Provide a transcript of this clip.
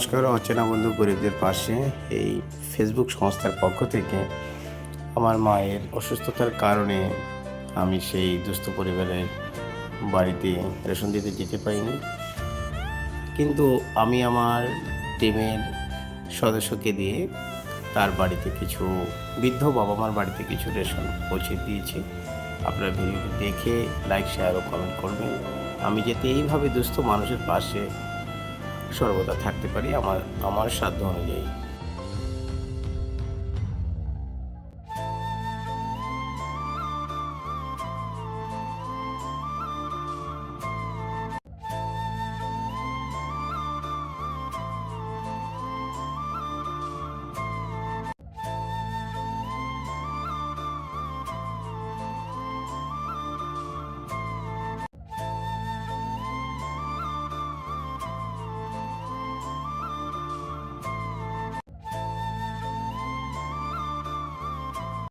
নমস্কার। অচেনা বন্ধু গরিবদের পাশে এই ফেসবুক সংস্থার পক্ষ থেকে আমার মায়ের অসুস্থতার কারণে আমি সেই দুস্থ পরিবারের বাড়িতে রেশন দিতে যেতে পারিনি, কিন্তু আমি আমার টিমের সদস্যকে দিয়ে তার বাড়িতে কিছু বৃদ্ধ বাবা মার বাড়িতে কিছু রেশন পৌঁছে দিয়েছি। আপনারা ভিডিওটি দেখে লাইক, শেয়ার ও কমেন্ট করবেন। আমি যাতে এইভাবে দুস্থ মানুষের পাশে সর্বদা থাকতে পারি আমার সাধ্য অনুযায়ী।